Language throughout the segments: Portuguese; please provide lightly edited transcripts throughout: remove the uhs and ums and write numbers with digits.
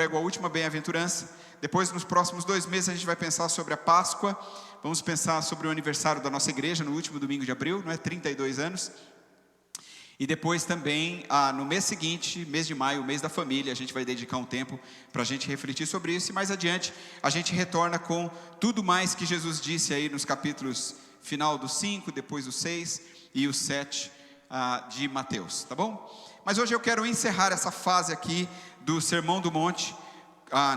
Prego a última bem-aventurança. Depois, nos próximos 2 meses, a gente vai pensar sobre a Páscoa. Vamos pensar sobre o aniversário da nossa igreja, no último domingo de abril, não é? 32 anos. E depois também, no mês seguinte, mês de maio, o mês da família, a gente vai dedicar um tempo para a gente refletir sobre isso. E mais adiante, a gente retorna com tudo mais que Jesus disse aí nos capítulos final do 5, depois o 6 e o 7 de Mateus, tá bom? Mas hoje eu quero encerrar essa fase aqui do Sermão do Monte,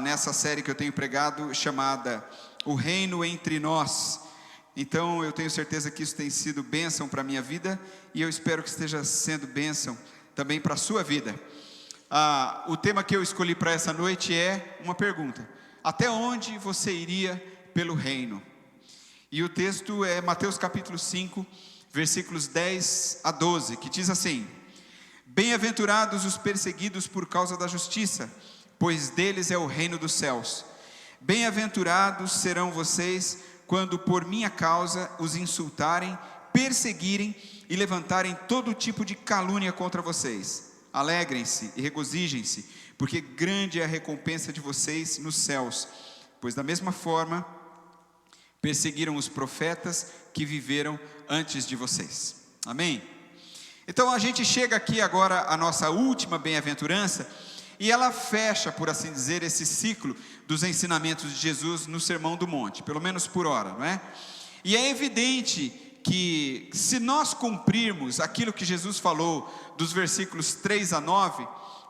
nessa série que eu tenho pregado, chamada O Reino Entre Nós. Então eu tenho certeza que isso tem sido bênção para a minha vida, e eu espero que esteja sendo bênção também para a sua vida. O tema que eu escolhi para essa noite é uma pergunta: até onde você iria pelo reino? E o texto é Mateus capítulo 5, versículos 10 a 12, que diz assim: Bem-aventurados os perseguidos por causa da justiça, pois deles é o reino dos céus. Bem-aventurados serão vocês quando por minha causa os insultarem, perseguirem e levantarem todo tipo de calúnia contra vocês. Alegrem-se e regozijem-se, porque grande é a recompensa de vocês nos céus, pois da mesma forma perseguiram os profetas que viveram antes de vocês. Amém? Então a gente chega aqui agora à nossa última bem-aventurança, e ela fecha, por assim dizer, esse ciclo dos ensinamentos de Jesus no Sermão do Monte, pelo menos por hora, não é? E é evidente que se nós cumprirmos aquilo que Jesus falou dos versículos 3 a 9,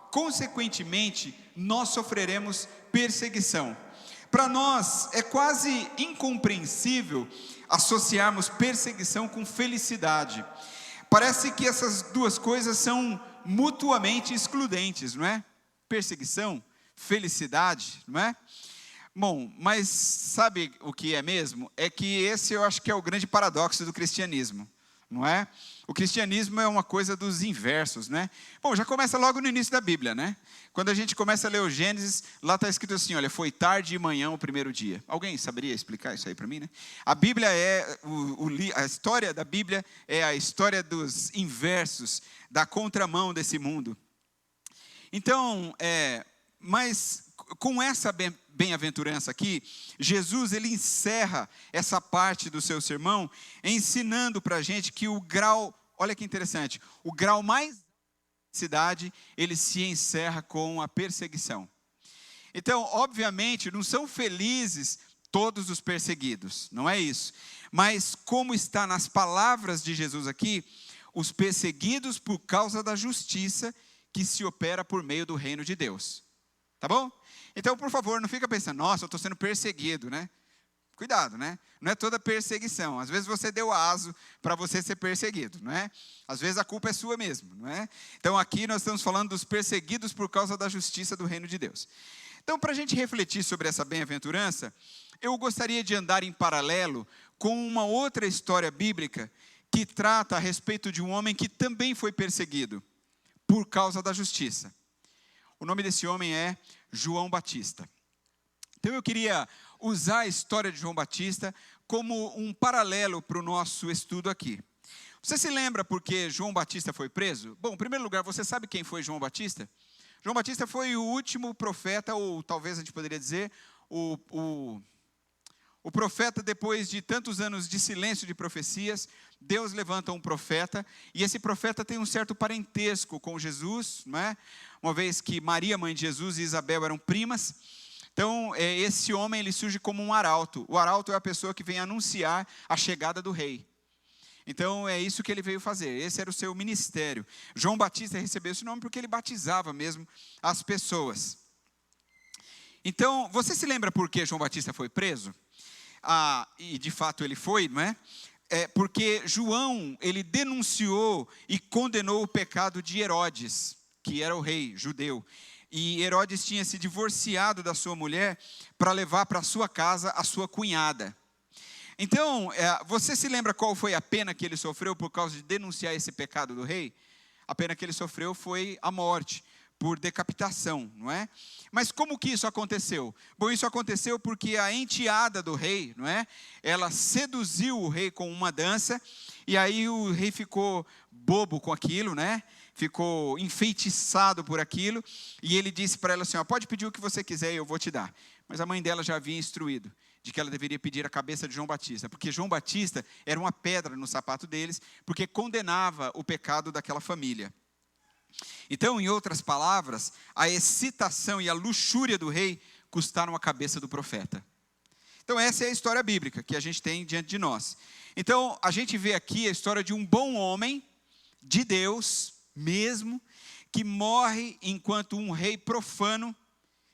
consequentemente nós sofreremos perseguição. Para nós é quase incompreensível associarmos perseguição com felicidade. Parece que essas duas coisas são mutuamente excludentes, não é? Perseguição, felicidade, não é? Bom, mas sabe o que é mesmo? É que esse eu acho que é o grande paradoxo do cristianismo, não é? O cristianismo é uma coisa dos inversos, né? Bom, já começa logo no início da Bíblia, né? Quando a gente começa a ler o Gênesis, lá está escrito assim, olha, foi tarde e manhã o primeiro dia. Alguém saberia explicar isso aí para mim, né? A Bíblia é, a história da Bíblia é a história dos inversos, da contramão desse mundo. Então, mas com essa bem-aventurança aqui, Jesus ele encerra essa parte do seu sermão, ensinando para a gente que o grau, olha que interessante, o grau mais felicidade, ele se encerra com a perseguição. Então, obviamente, não são felizes todos os perseguidos, não é isso. Mas como está nas palavras de Jesus aqui, os perseguidos por causa da justiça que se opera por meio do reino de Deus. Tá bom? Então, por favor, não fica pensando, nossa, eu estou sendo perseguido, né? Cuidado, né? Não é toda perseguição. Às vezes você deu aso para você ser perseguido, não é? Às vezes a culpa é sua mesmo, não é? Então aqui nós estamos falando dos perseguidos por causa da justiça do reino de Deus. Então, para a gente refletir sobre essa bem-aventurança, eu gostaria de andar em paralelo com uma outra história bíblica que trata a respeito de um homem que também foi perseguido por causa da justiça. O nome desse homem é João Batista. Então eu queria usar a história de João Batista como um paralelo para o nosso estudo aqui. Você se lembra por que João Batista foi preso? Bom, em primeiro lugar, você sabe quem foi João Batista? João Batista foi o último profeta, ou talvez a gente poderia dizer, o profeta, depois de tantos anos de silêncio de profecias, Deus levanta um profeta, e esse profeta tem um certo parentesco com Jesus, não é? Uma vez que Maria, mãe de Jesus, e Isabel eram primas. Então, esse homem ele surge como um arauto. O arauto é a pessoa que vem anunciar a chegada do rei. Então, é isso que ele veio fazer. Esse era o seu ministério. João Batista recebeu esse nome porque ele batizava mesmo as pessoas. Então, você se lembra por que João Batista foi preso? E de fato ele foi, não é? Porque João, ele denunciou e condenou o pecado de Herodes, que era o rei judeu. E Herodes tinha se divorciado da sua mulher para levar para sua casa a sua cunhada. Então, você se lembra qual foi a pena que ele sofreu por causa de denunciar esse pecado do rei? A pena que ele sofreu foi a morte, por decapitação, não é? Mas como que isso aconteceu? Bom, isso aconteceu porque a enteada do rei, não é? Ela seduziu o rei com uma dança, e aí o rei ficou bobo com aquilo, né? ficou enfeitiçado por aquilo, e ele disse para ela assim, ó, pode pedir o que você quiser e eu vou te dar. Mas a mãe dela já havia instruído de que ela deveria pedir a cabeça de João Batista, porque João Batista era uma pedra no sapato deles, porque condenava o pecado daquela família. Então, em outras palavras, a excitação e a luxúria do rei custaram a cabeça do profeta. Então, essa é a história bíblica que a gente tem diante de nós. Então, a gente vê aqui a história de um bom homem, de Deus mesmo, que morre enquanto um rei profano,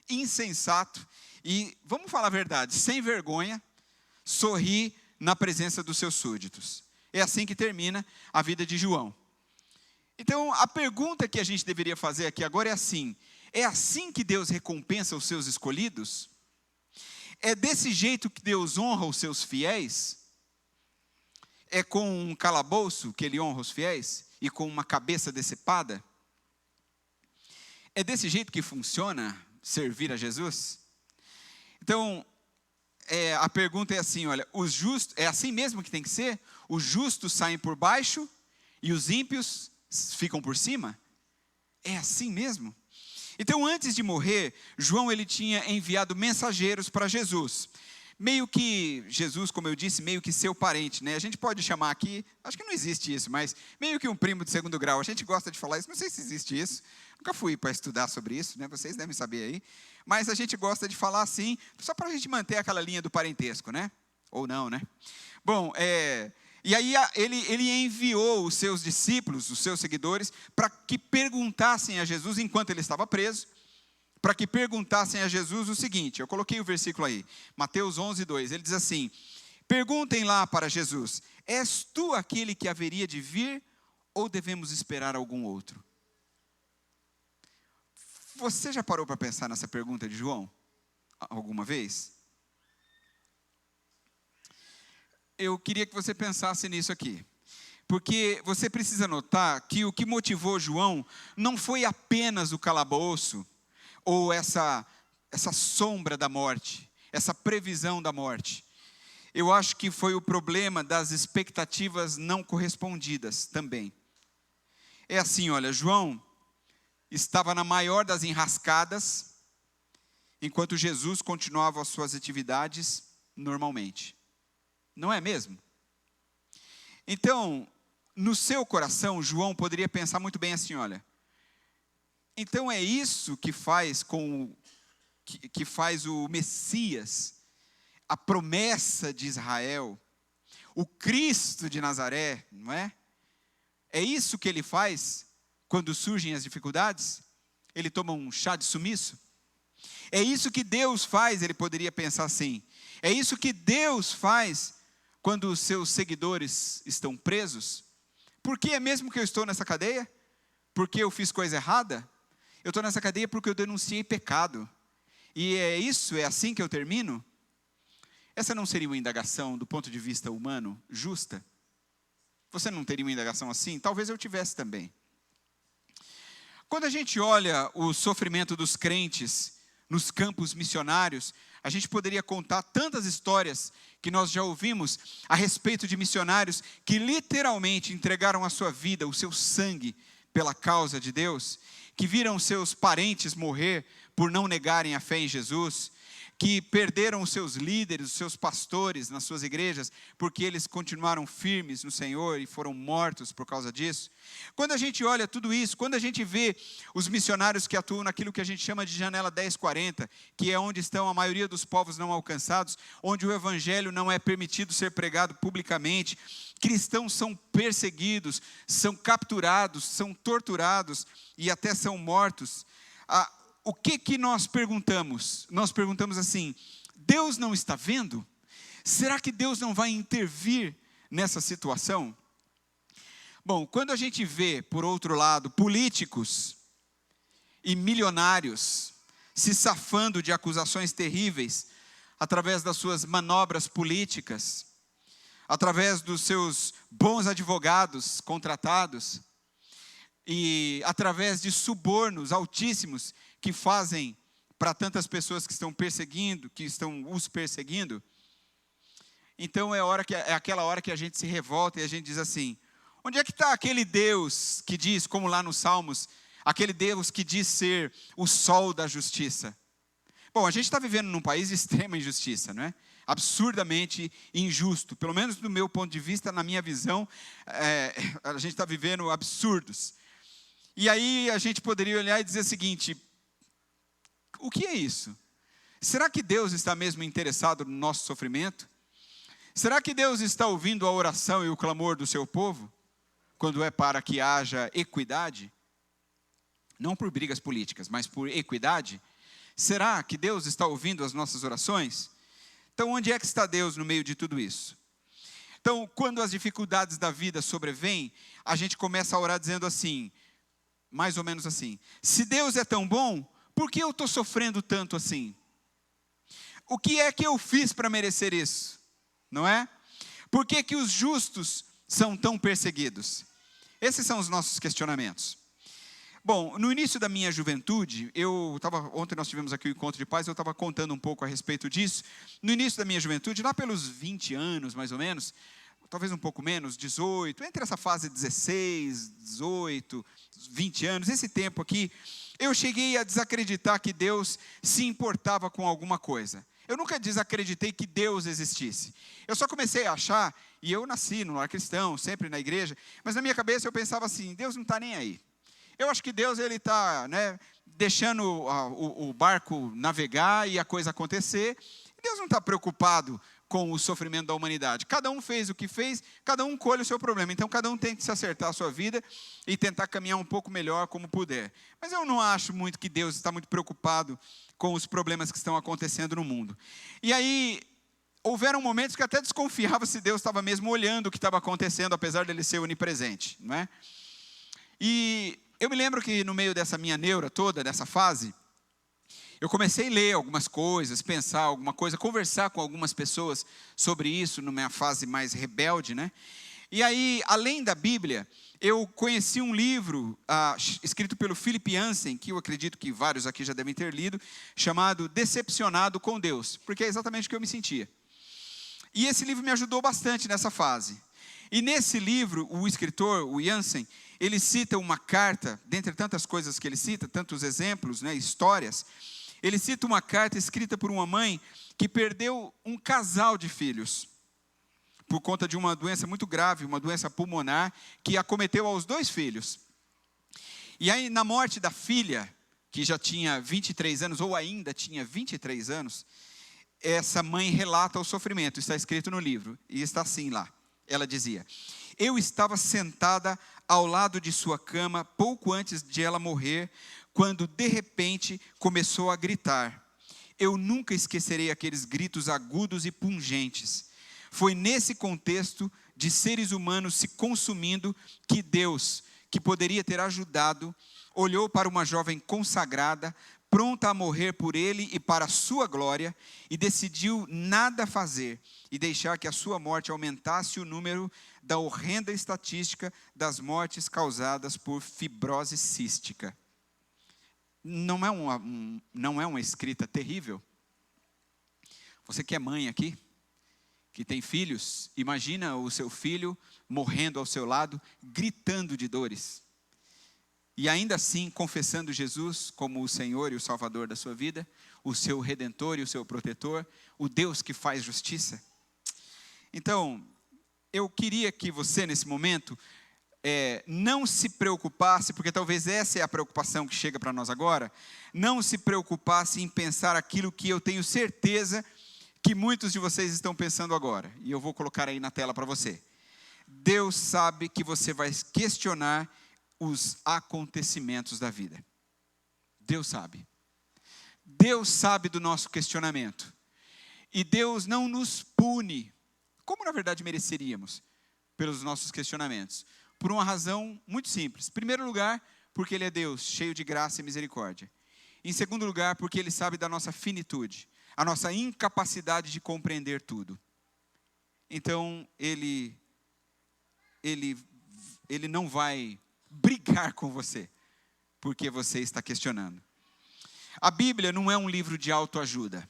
insensato, e, vamos falar a verdade, sem vergonha, sorri na presença dos seus súditos. É assim que termina a vida de João. Então, a pergunta que a gente deveria fazer aqui agora é assim que Deus recompensa os seus escolhidos? É desse jeito que Deus honra os seus fiéis? É com um calabouço que ele honra os fiéis? E com uma cabeça decepada? É desse jeito que funciona servir a Jesus? Então, a pergunta é assim, olha, os justos, é assim mesmo que tem que ser? Os justos saem por baixo e os ímpios ficam por cima? É assim mesmo? Então, antes de morrer, João ele tinha enviado mensageiros para Jesus. Meio que Jesus, como eu disse, meio que seu parente, né? A gente pode chamar aqui, acho que não existe isso, mas meio que um primo de segundo grau. A gente gosta de falar isso, não sei se existe isso. Nunca fui para estudar sobre isso, né? Vocês devem saber aí. Mas a gente gosta de falar assim, só para a gente manter aquela linha do parentesco, né? Ou não, né? Bom, e aí ele enviou os seus discípulos, os seus seguidores, para que perguntassem a Jesus, enquanto ele estava preso, para que perguntassem a Jesus o seguinte, eu coloquei o versículo aí, Mateus 11:2, ele diz assim, perguntem lá para Jesus, és tu aquele que haveria de vir, ou devemos esperar algum outro? Você já parou para pensar nessa pergunta de João, alguma vez? Eu queria que você pensasse nisso aqui, porque você precisa notar que o que motivou João não foi apenas o calabouço, ou essa sombra da morte, essa previsão da morte. Eu acho que foi o problema das expectativas não correspondidas também. É assim, olha, João estava na maior das enrascadas, enquanto Jesus continuava as suas atividades normalmente. Não é mesmo? Então, no seu coração, João poderia pensar muito bem assim, olha, então é isso que faz que faz o Messias, a promessa de Israel, o Cristo de Nazaré, não é? É isso que ele faz quando surgem as dificuldades? Ele toma um chá de sumiço? É isso que Deus faz, ele poderia pensar assim. É isso que Deus faz quando os seus seguidores estão presos? Por que é mesmo que eu estou nessa cadeia? Porque eu fiz coisa errada? Eu estou nessa cadeia porque eu denunciei pecado. E é assim que eu termino? Essa não seria uma indagação, do ponto de vista humano, justa? Você não teria uma indagação assim? Talvez eu tivesse também. Quando a gente olha o sofrimento dos crentes nos campos missionários, a gente poderia contar tantas histórias que nós já ouvimos a respeito de missionários que literalmente entregaram a sua vida, o seu sangue, pela causa de Deus, que viram seus parentes morrer por não negarem a fé em Jesus, que perderam os seus líderes, os seus pastores nas suas igrejas, porque eles continuaram firmes no Senhor e foram mortos por causa disso. Quando a gente olha tudo isso, quando a gente vê os missionários que atuam naquilo que a gente chama de janela 1040, que é onde estão a maioria dos povos não alcançados, onde o evangelho não é permitido ser pregado publicamente, cristãos são perseguidos, são capturados, são torturados e até são mortos. O que nós perguntamos? Nós perguntamos assim, Deus não está vendo? Será que Deus não vai intervir nessa situação? Bom, quando a gente vê, por outro lado, políticos e milionários se safando de acusações terríveis, através das suas manobras políticas, através dos seus bons advogados contratados, e através de subornos altíssimos que fazem para tantas pessoas que estão perseguindo, que estão os perseguindo. Então é aquela hora que a gente se revolta e a gente diz assim, Onde é que está aquele Deus que diz, como lá nos Salmos, aquele Deus que diz ser o sol da justiça? Bom, a gente está vivendo num país de extrema injustiça, não é? Absurdamente injusto, pelo menos do meu ponto de vista, na minha visão, a gente está vivendo absurdos. E aí a gente poderia olhar e dizer o seguinte: o que é isso? Será que Deus está mesmo interessado no nosso sofrimento? Será que Deus está ouvindo a oração e o clamor do seu povo, quando é para que haja equidade? Não por brigas políticas, mas por equidade? Será que Deus está ouvindo as nossas orações? Então, onde é que está Deus no meio de tudo isso? Então, quando as dificuldades da vida sobrevêm, a gente começa a orar dizendo assim, mais ou menos assim: se Deus é tão bom, por que eu estou sofrendo tanto assim? O que é que eu fiz para merecer isso? Não é? Por que que os justos são tão perseguidos? Esses são os nossos questionamentos. Bom, no início da minha juventude, ontem nós tivemos aqui o encontro de pais, eu estava contando um pouco a respeito disso. No início da minha juventude, lá pelos 20 anos mais ou menos, talvez um pouco menos, 18, entre essa fase 16, 18, 20 anos, esse tempo aqui, eu cheguei a desacreditar que Deus se importava com alguma coisa. Eu nunca desacreditei que Deus existisse. Eu só comecei a achar, e eu nasci no lar cristão, sempre na igreja, mas na minha cabeça eu pensava assim: Deus não está nem aí. Eu acho que Deus está deixando o barco navegar e a coisa acontecer. Deus não está preocupado com o sofrimento da humanidade. Cada um fez o que fez, cada um colhe o seu problema. Então, cada um tem que se acertar a sua vida e tentar caminhar um pouco melhor como puder. Mas eu não acho muito que Deus está muito preocupado com os problemas que estão acontecendo no mundo. E aí, houveram momentos que até desconfiava se Deus estava mesmo olhando o que estava acontecendo, apesar dele ser onipresente, não é? E eu me lembro que no meio dessa minha neura toda, dessa fase, eu comecei a ler algumas coisas, pensar alguma coisa, conversar com algumas pessoas sobre isso, na minha fase mais rebelde, né? E aí, além da Bíblia, eu conheci um livro escrito pelo Philip Yancey, que eu acredito que vários aqui já devem ter lido, chamado Decepcionado com Deus, porque é exatamente o que eu me sentia. E esse livro me ajudou bastante nessa fase. E nesse livro, o escritor, o Yancey, ele cita uma carta, dentre tantas coisas que ele cita, tantos exemplos, histórias, ele cita uma carta escrita por uma mãe que perdeu um casal de filhos, por conta de uma doença muito grave, uma doença pulmonar, que acometeu aos 2 filhos. E aí, na morte da filha, que já tinha 23 anos, ou ainda tinha 23 anos, essa mãe relata o sofrimento, está escrito no livro, e está assim lá. Ela dizia: eu estava sentada ao lado de sua cama, pouco antes de ela morrer, quando de repente começou a gritar. Eu nunca esquecerei aqueles gritos agudos e pungentes. Foi nesse contexto de seres humanos se consumindo que Deus, que poderia ter ajudado, olhou para uma jovem consagrada, pronta a morrer por ele e para a sua glória, e decidiu nada fazer e deixar que a sua morte aumentasse o número da horrenda estatística das mortes causadas por fibrose cística. Não é uma escrita terrível? Você que é mãe aqui, que tem filhos, imagina o seu filho morrendo ao seu lado, gritando de dores. E ainda assim, confessando Jesus como o Senhor e o Salvador da sua vida, o seu Redentor e o seu Protetor, o Deus que faz justiça. Então, eu queria que você, nesse momento, não se preocupasse, porque talvez essa é a preocupação que chega para nós agora, não se preocupasse em pensar aquilo que eu tenho certeza que muitos de vocês estão pensando agora, e eu vou colocar aí na tela para você. Deus sabe que você vai questionar os acontecimentos da vida. Deus sabe. Deus sabe do nosso questionamento. E Deus não nos pune, como na verdade mereceríamos, pelos nossos questionamentos. Por uma razão muito simples. Em primeiro lugar, porque Ele é Deus, cheio de graça e misericórdia. Em segundo lugar, porque Ele sabe da nossa finitude, a nossa incapacidade de compreender tudo. Então, Ele não vai brigar com você, porque você está questionando. A Bíblia não é um livro de autoajuda.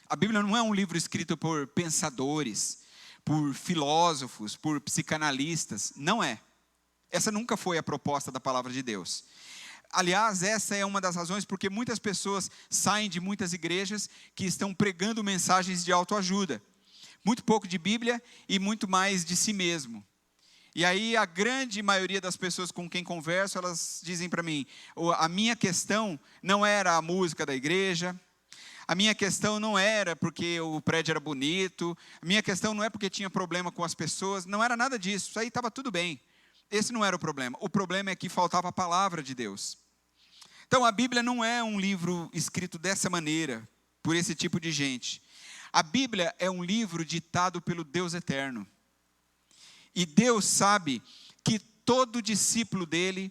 A Bíblia não é um livro escrito por pensadores, por filósofos, por psicanalistas. Não é. Essa nunca foi a proposta da palavra de Deus. Aliás, essa é uma das razões porque muitas pessoas saem de muitas igrejas que estão pregando mensagens de autoajuda. Muito pouco de Bíblia e muito mais de si mesmo. E aí a grande maioria das pessoas com quem converso, elas dizem para mim, a minha questão não era a música da igreja, a minha questão não era porque o prédio era bonito, a minha questão não é porque tinha problema com as pessoas, não era nada disso, isso aí estava tudo bem. Esse não era o problema é que faltava a palavra de Deus. Então a Bíblia não é um livro escrito dessa maneira, por esse tipo de gente. A Bíblia é um livro ditado pelo Deus eterno. E Deus sabe que todo discípulo dele,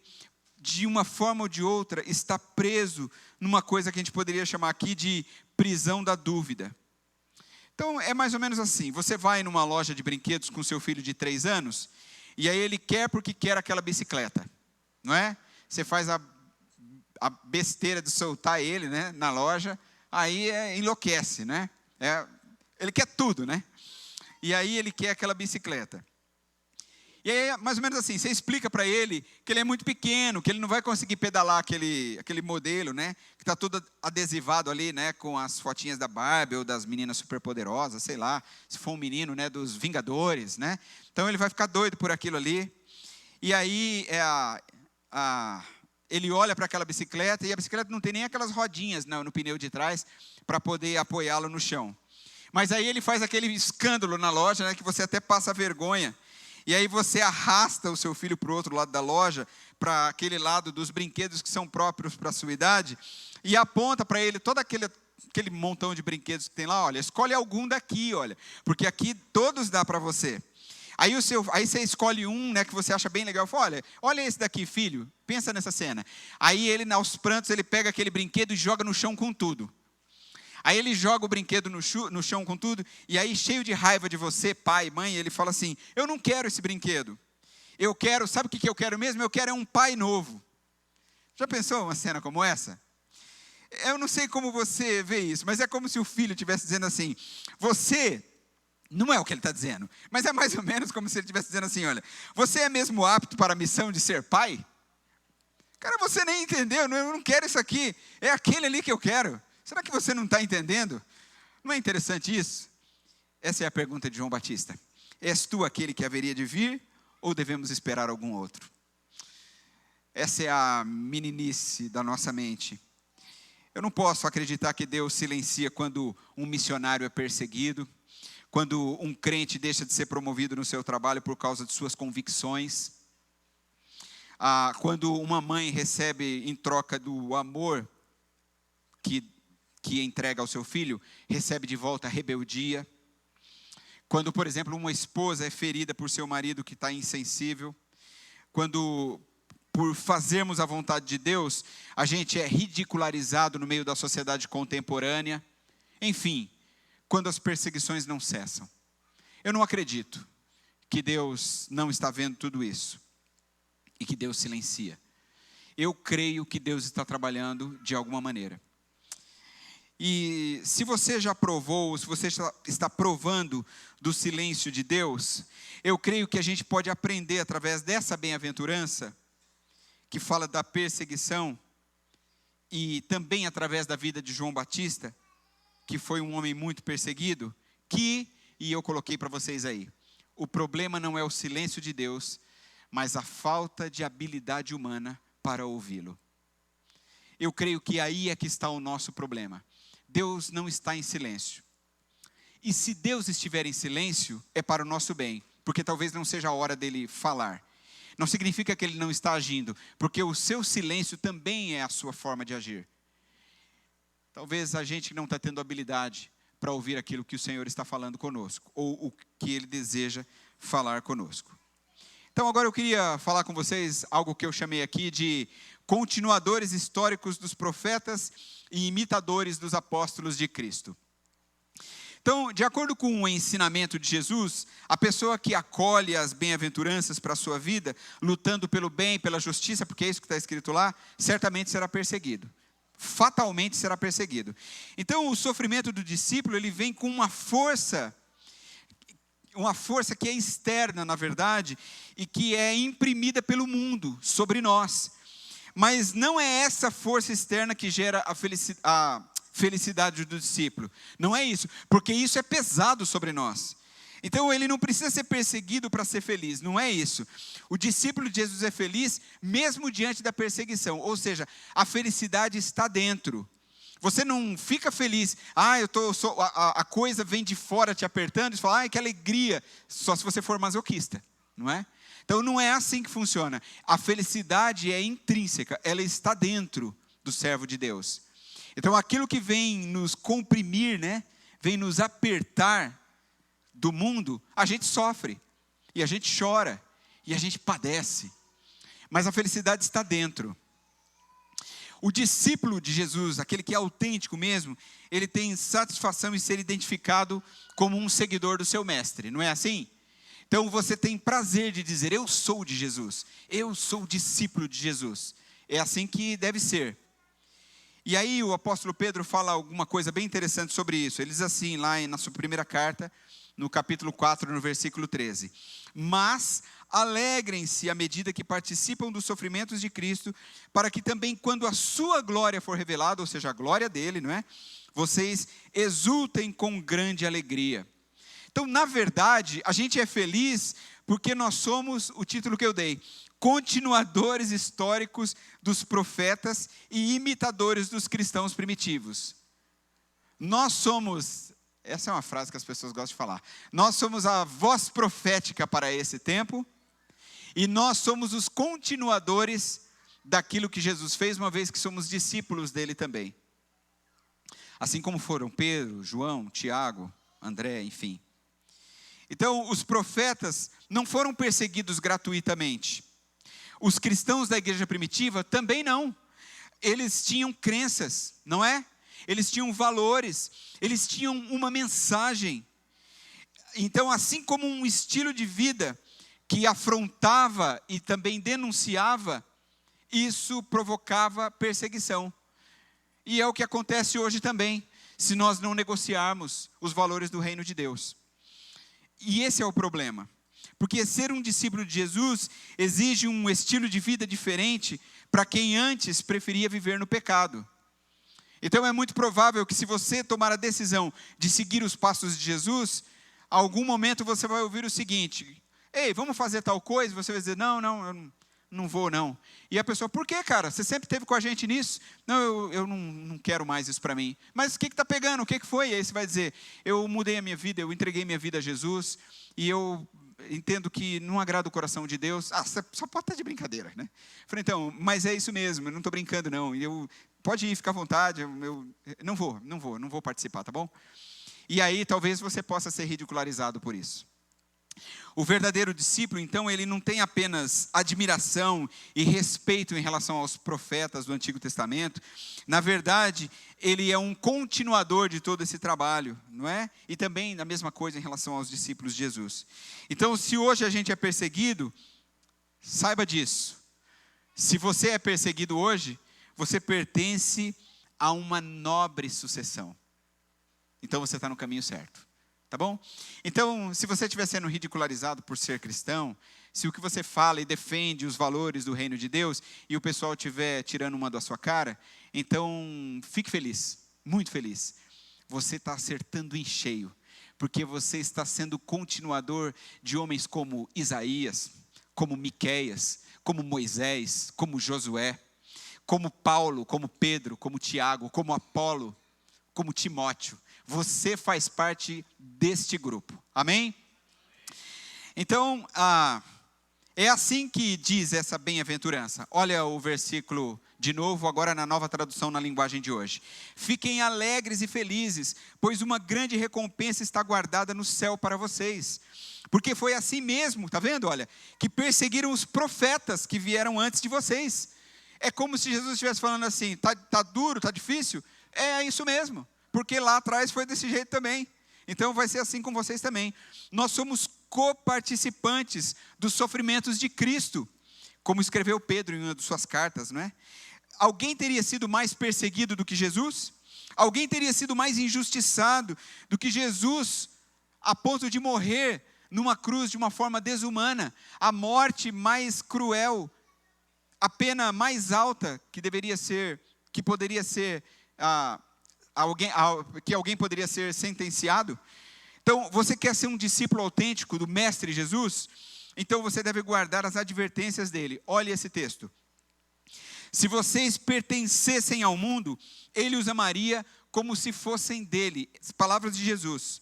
de uma forma ou de outra, está preso numa coisa que a gente poderia chamar aqui de prisão da dúvida. Então é mais ou menos assim, você vai numa loja de brinquedos com seu filho de 3 anos, e aí ele quer porque quer aquela bicicleta, não é? Você faz a besteira de soltar ele, né, na loja, aí enlouquece, né? Ele quer tudo, né? E aí ele quer aquela bicicleta. E aí, mais ou menos assim, você explica para ele que ele é muito pequeno, que ele não vai conseguir pedalar aquele modelo, né? Que está todo adesivado ali, né? Com as fotinhas da Barbie ou das meninas superpoderosas, sei lá. Se for um menino, né? Dos Vingadores, né? Então ele vai ficar doido por aquilo ali. E aí ele olha para aquela bicicleta e a bicicleta não tem nem aquelas rodinhas no pneu de trás para poder apoiá-lo no chão. Mas aí ele faz aquele escândalo na loja, né? Que você até passa vergonha. E aí você arrasta o seu filho para o outro lado da loja, para aquele lado dos brinquedos que são próprios para a sua idade, e aponta para ele todo aquele montão de brinquedos que tem lá, olha, escolhe algum daqui, olha, porque aqui todos dá para você. Aí você escolhe um, né, que você acha bem legal, fala, olha esse daqui, filho, pensa nessa cena. Aí ele, aos prantos, ele pega aquele brinquedo e joga no chão com tudo. Aí ele joga o brinquedo no chão com tudo, e aí cheio de raiva de você, pai, mãe, ele fala assim, eu não quero esse brinquedo. Eu quero, sabe o que eu quero mesmo? Eu quero um pai novo. Já pensou uma cena como essa? Eu não sei como você vê isso, mas é como se o filho estivesse dizendo assim, você, não é o que ele está dizendo, mas é mais ou menos como se ele estivesse dizendo assim, olha, você é mesmo apto para a missão de ser pai? Cara, você nem entendeu, eu não quero isso aqui, é aquele ali que eu quero. Será que você não está entendendo? Não é interessante isso? Essa é a pergunta de João Batista. És tu aquele que haveria de vir ou devemos esperar algum outro? Essa é a meninice da nossa mente. Eu não posso acreditar que Deus silencia quando um missionário é perseguido, quando um crente deixa de ser promovido no seu trabalho por causa de suas convicções, quando uma mãe recebe em troca do amor que entrega ao seu filho, recebe de volta a rebeldia. Quando, por exemplo, uma esposa é ferida por seu marido que está insensível. Quando, por fazermos a vontade de Deus, a gente é ridicularizado no meio da sociedade contemporânea. Enfim, quando as perseguições não cessam. Eu não acredito que Deus não está vendo tudo isso e que Deus silencia. Eu creio que Deus está trabalhando de alguma maneira. E se você já provou, se você está provando do silêncio de Deus, eu creio que a gente pode aprender através dessa bem-aventurança, que fala da perseguição, e também através da vida de João Batista, que foi um homem muito perseguido, e eu coloquei para vocês aí, o problema não é o silêncio de Deus, mas a falta de habilidade humana para ouvi-lo. Eu creio que aí é que está o nosso problema. Deus não está em silêncio. E se Deus estiver em silêncio, é para o nosso bem, porque talvez não seja a hora dele falar. Não significa que ele não está agindo, porque o seu silêncio também é a sua forma de agir. Talvez a gente não está tendo habilidade para ouvir aquilo que o Senhor está falando conosco, ou o que Ele deseja falar conosco. Então agora eu queria falar com vocês algo que eu chamei aqui de continuadores históricos dos profetas e imitadores dos apóstolos de Cristo. Então, de acordo com o ensinamento de Jesus, a pessoa que acolhe as bem-aventuranças para a sua vida, lutando pelo bem, pela justiça, porque é isso que está escrito lá, certamente será perseguido. Fatalmente será perseguido. Então, o sofrimento do discípulo, ele vem com uma força uma força que é externa, na verdade, e que é imprimida pelo mundo sobre nós. Mas não é essa força externa que gera a felicidade do discípulo. Não é isso, porque isso é pesado sobre nós. Então ele não precisa ser perseguido para ser feliz, não é isso. O discípulo de Jesus é feliz mesmo diante da perseguição, ou seja, a felicidade está dentro. Você não fica feliz, a coisa vem de fora te apertando, e você fala, que alegria, só se você for masoquista, não é? Então não é assim que funciona. A felicidade é intrínseca, ela está dentro do servo de Deus. Então aquilo que vem nos comprimir, né, vem nos apertar do mundo, a gente sofre, e a gente chora, e a gente padece. Mas a felicidade está dentro. O discípulo de Jesus, aquele que é autêntico mesmo, ele tem satisfação em ser identificado como um seguidor do seu mestre, não é assim? Então você tem prazer de dizer, eu sou de Jesus, eu sou discípulo de Jesus. É assim que deve ser. E aí o apóstolo Pedro fala alguma coisa bem interessante sobre isso. Ele diz assim, lá na sua primeira carta, no capítulo 4, no versículo 13. Mas alegrem-se à medida que participam dos sofrimentos de Cristo, para que também quando a sua glória for revelada, ou seja, a glória dele, não é? Vocês exultem com grande alegria. Então, na verdade, a gente é feliz porque nós somos, o título que eu dei, continuadores históricos dos profetas e imitadores dos cristãos primitivos. Nós somos, essa é uma frase que as pessoas gostam de falar, nós somos a voz profética para esse tempo, e nós somos os continuadores daquilo que Jesus fez, uma vez que somos discípulos dele também. Assim como foram Pedro, João, Tiago, André, enfim. Então, os profetas não foram perseguidos gratuitamente. Os cristãos da igreja primitiva também não. Eles tinham crenças, não é? Eles tinham valores, eles tinham uma mensagem. Então, assim como um estilo de vida que afrontava e também denunciava, isso provocava perseguição. E é o que acontece hoje também, se nós não negociarmos os valores do reino de Deus. E esse é o problema. Porque ser um discípulo de Jesus exige um estilo de vida diferente para quem antes preferia viver no pecado. Então é muito provável que se você tomar a decisão de seguir os passos de Jesus, a algum momento você vai ouvir o seguinte, ei, vamos fazer tal coisa? Você vai dizer, não, eu não vou não. E a pessoa, por que, cara? Você sempre esteve com a gente nisso? Não, eu não quero mais isso para mim. Mas o que está pegando? O que foi? E aí você vai dizer, eu mudei a minha vida, eu entreguei minha vida a Jesus, e eu entendo que não agrada o coração de Deus. Você só pode estar de brincadeira, né? Eu falei, então, mas é isso mesmo, eu não estou brincando não. Pode ir, fica à vontade, eu não vou participar, tá bom? E aí talvez você possa ser ridicularizado por isso. O verdadeiro discípulo, então, ele não tem apenas admiração e respeito em relação aos profetas do Antigo Testamento. Na verdade, ele é um continuador de todo esse trabalho, não é? E também a mesma coisa em relação aos discípulos de Jesus. Então, se hoje a gente é perseguido, saiba disso. Se você é perseguido hoje, você pertence a uma nobre sucessão. Então, você está no caminho certo. Tá bom? Então, se você estiver sendo ridicularizado por ser cristão, se o que você fala e defende os valores do reino de Deus, e o pessoal estiver tirando uma da sua cara, então fique feliz, muito feliz. Você está acertando em cheio, porque você está sendo continuador de homens como Isaías, como Miqueias, como Moisés, como Josué, como Paulo, como Pedro, como Tiago, como Apolo, como Timóteo. Você faz parte deste grupo. Amém? Então, é assim que diz essa bem-aventurança. Olha o versículo de novo, agora na nova tradução na linguagem de hoje. Fiquem alegres e felizes, pois uma grande recompensa está guardada no céu para vocês. Porque foi assim mesmo, tá vendo? Olha, que perseguiram os profetas que vieram antes de vocês. É como se Jesus estivesse falando assim, tá duro, tá difícil? É isso mesmo. Porque lá atrás foi desse jeito também. Então vai ser assim com vocês também. Nós somos coparticipantes dos sofrimentos de Cristo, como escreveu Pedro em uma de suas cartas, não é? Alguém teria sido mais perseguido do que Jesus? Alguém teria sido mais injustiçado do que Jesus, a ponto de morrer numa cruz de uma forma desumana, a morte mais cruel, a pena mais alta que poderia ser que alguém poderia ser sentenciado. Então, você quer ser um discípulo autêntico do Mestre Jesus? Então você deve guardar as advertências dele. Olhe esse texto. Se vocês pertencessem ao mundo, ele os amaria como se fossem dele. As palavras de Jesus.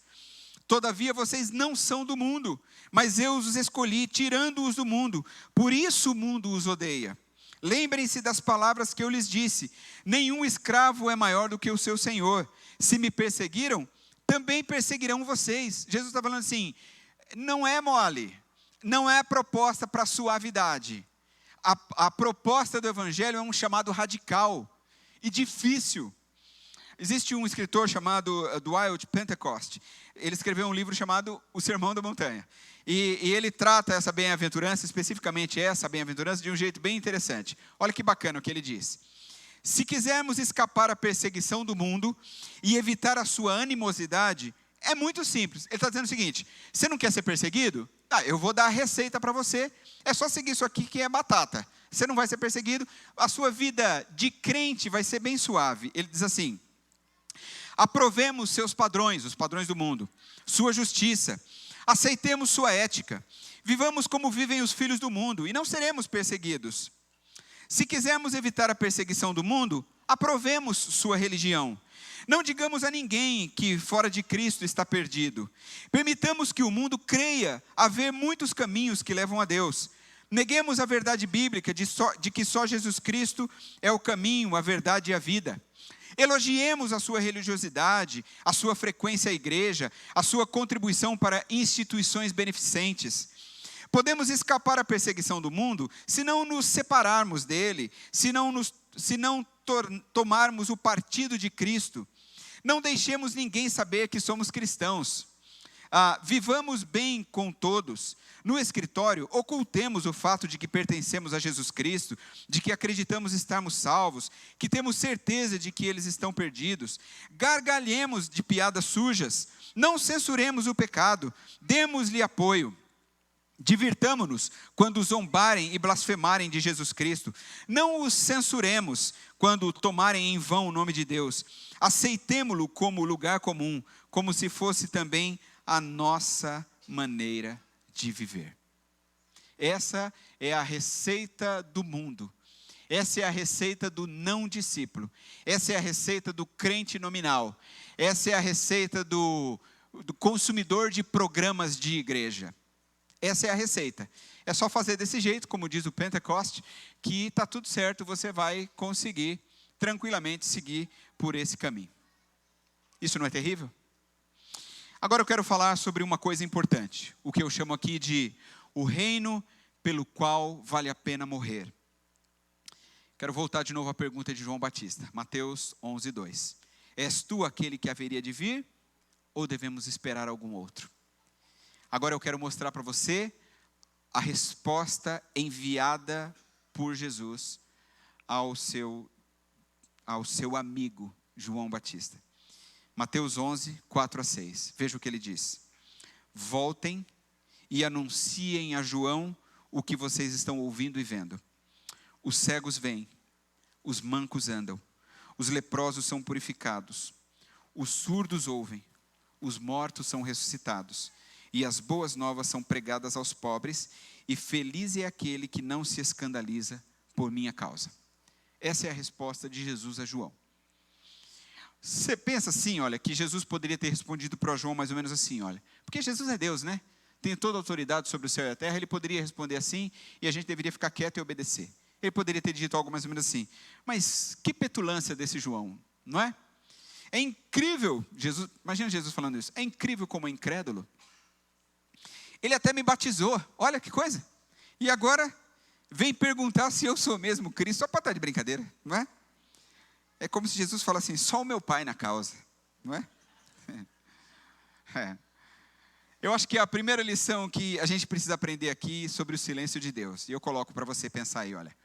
Todavia vocês não são do mundo, mas eu os escolhi, tirando-os do mundo. Por isso o mundo os odeia. Lembrem-se das palavras que eu lhes disse. Nenhum escravo é maior do que o seu senhor. Se me perseguiram, também perseguirão vocês. Jesus está falando assim, não é mole, não é proposta para suavidade. A proposta do evangelho é um chamado radical e difícil. Existe um escritor chamado Dwight Pentecost. Ele escreveu um livro chamado O Sermão da Montanha. E ele trata essa bem-aventurança, especificamente essa bem-aventurança, de um jeito bem interessante. Olha que bacana o que ele diz. Se quisermos escapar à perseguição do mundo e evitar a sua animosidade, é muito simples. Ele está dizendo o seguinte, você não quer ser perseguido? Eu vou dar a receita para você, é só seguir isso aqui que é batata. Você não vai ser perseguido, a sua vida de crente vai ser bem suave. Ele diz assim, aprovemos seus padrões, os padrões do mundo, sua justiça, aceitemos sua ética, vivamos como vivem os filhos do mundo e não seremos perseguidos. Se quisermos evitar a perseguição do mundo, aprovemos sua religião. Não digamos a ninguém que fora de Cristo está perdido. Permitamos que o mundo creia haver muitos caminhos que levam a Deus. Neguemos a verdade bíblica de que só Jesus Cristo é o caminho, a verdade e a vida. Elogiemos a sua religiosidade, a sua frequência à igreja, a sua contribuição para instituições beneficentes. Podemos escapar à perseguição do mundo se não nos separarmos dele, se não tomarmos o partido de Cristo. Não deixemos ninguém saber que somos cristãos. Vivamos bem com todos. No escritório, ocultemos o fato de que pertencemos a Jesus Cristo, de que acreditamos estarmos salvos, que temos certeza de que eles estão perdidos. Gargalhemos de piadas sujas. Não censuremos o pecado. Demos-lhe apoio. Divirtamo-nos quando zombarem e blasfemarem de Jesus Cristo. Não os censuremos quando tomarem em vão o nome de Deus. Aceitemo-lo como lugar comum, como se fosse também a nossa maneira de viver. Essa é a receita do mundo. Essa é a receita do não discípulo. Essa é a receita do crente nominal. Essa é a receita do consumidor de programas de igreja. Essa é a receita. É só fazer desse jeito, como diz o Pentecost, que está tudo certo, você vai conseguir tranquilamente seguir por esse caminho. Isso não é terrível? Agora eu quero falar sobre uma coisa importante, o que eu chamo aqui de o reino pelo qual vale a pena morrer. Quero voltar de novo à pergunta de João Batista, Mateus 11:2. És tu aquele que haveria de vir, ou devemos esperar algum outro? Agora eu quero mostrar para você a resposta enviada por Jesus ao seu amigo João Batista. Mateus 11, 4-6. Veja o que ele diz. Voltem e anunciem a João o que vocês estão ouvindo e vendo. Os cegos vêm, os mancos andam, os leprosos são purificados, os surdos ouvem, os mortos são ressuscitados, e as boas novas são pregadas aos pobres, e feliz é aquele que não se escandaliza por minha causa. Essa é a resposta de Jesus a João. Você pensa assim, olha, que Jesus poderia ter respondido para João mais ou menos assim, olha, porque Jesus é Deus, né? Tem toda a autoridade sobre o céu e a terra, ele poderia responder assim, e a gente deveria ficar quieto e obedecer. Ele poderia ter dito algo mais ou menos assim, mas que petulância desse João, não é? É incrível, imagina Jesus falando isso, é incrível como é incrédulo. Ele até me batizou, olha que coisa, e agora vem perguntar se eu sou mesmo Cristo, só para estar de brincadeira, não é? É como se Jesus falasse assim, só o meu pai na causa, não é? Eu acho que a primeira lição que a gente precisa aprender aqui sobre o silêncio de Deus, e eu coloco para você pensar aí, olha.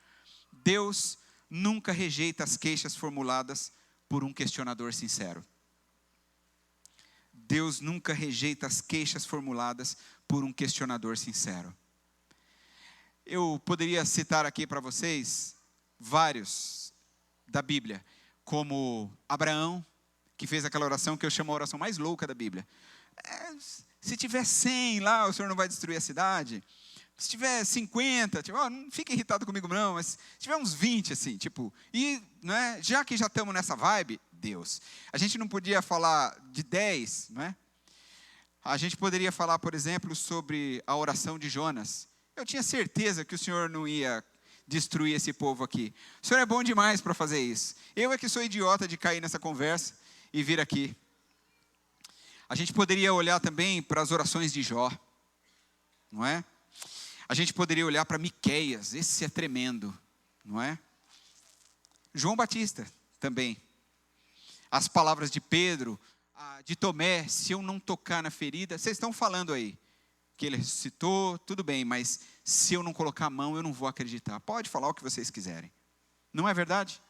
Deus nunca rejeita as queixas formuladas por um questionador sincero. Deus nunca rejeita as queixas formuladas por um questionador sincero. Eu poderia citar aqui para vocês vários da Bíblia, como Abraão, que fez aquela oração que eu chamo a oração mais louca da Bíblia. Se tiver 100 lá, o Senhor não vai destruir a cidade. Se tiver 50, não fica irritado comigo não, mas se tiver uns 20, assim, já que já estamos nessa vibe, Deus. A gente não podia falar de 10, não é? A gente poderia falar, por exemplo, sobre a oração de Jonas. Eu tinha certeza que o Senhor não ia destruir esse povo aqui. O Senhor é bom demais para fazer isso. Eu é que sou idiota de cair nessa conversa e vir aqui. A gente poderia olhar também para as orações de Jó, não é? A gente poderia olhar para Miqueias, esse é tremendo, não é? João Batista também. As palavras de Pedro, de Tomé, se eu não tocar na ferida, vocês estão falando aí, que ele ressuscitou, tudo bem, mas se eu não colocar a mão, eu não vou acreditar. Pode falar o que vocês quiserem. Não é verdade?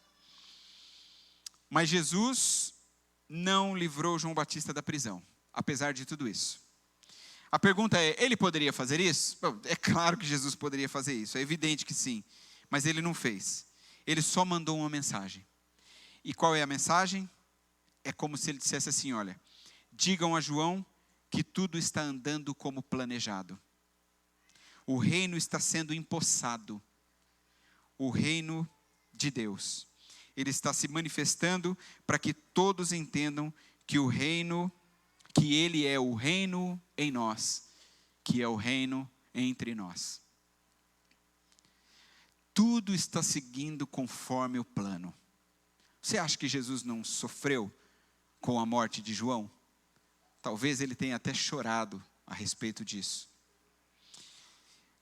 Mas Jesus não livrou João Batista da prisão, apesar de tudo isso. A pergunta é, ele poderia fazer isso? Bom, é claro que Jesus poderia fazer isso, é evidente que sim, mas ele não fez. Ele só mandou uma mensagem. E qual é a mensagem? É como se ele dissesse assim, olha, digam a João que tudo está andando como planejado. O reino está sendo empossado. O reino de Deus. Ele está se manifestando para que todos entendam que que ele é o reino em nós, que é o reino entre nós. Tudo está seguindo conforme o plano. Você acha que Jesus não sofreu com a morte de João? Talvez ele tenha até chorado a respeito disso.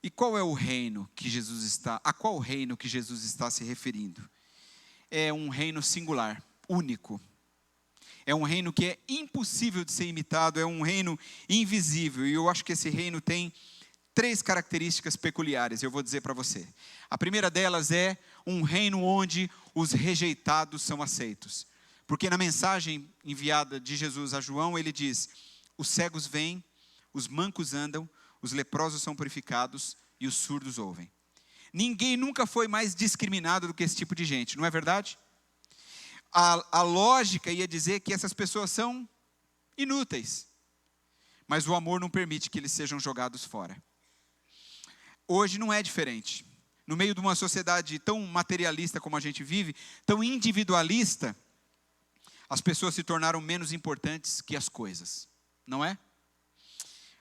E qual é o reino que Jesus está, a qual reino que Jesus está se referindo? É um reino singular, único. É um reino que é impossível de ser imitado, é um reino invisível. E eu acho que esse reino tem 3 características peculiares, eu vou dizer para você. A primeira delas é um reino onde os rejeitados são aceitos. Porque na mensagem enviada de Jesus a João, ele diz, os cegos vêm, os mancos andam, os leprosos são purificados e os surdos ouvem. Ninguém nunca foi mais discriminado do que esse tipo de gente, não é verdade? A lógica ia dizer que essas pessoas são inúteis, mas o amor não permite que eles sejam jogados fora. Hoje não é diferente. No meio de uma sociedade tão materialista como a gente vive, tão individualista, as pessoas se tornaram menos importantes que as coisas, não é?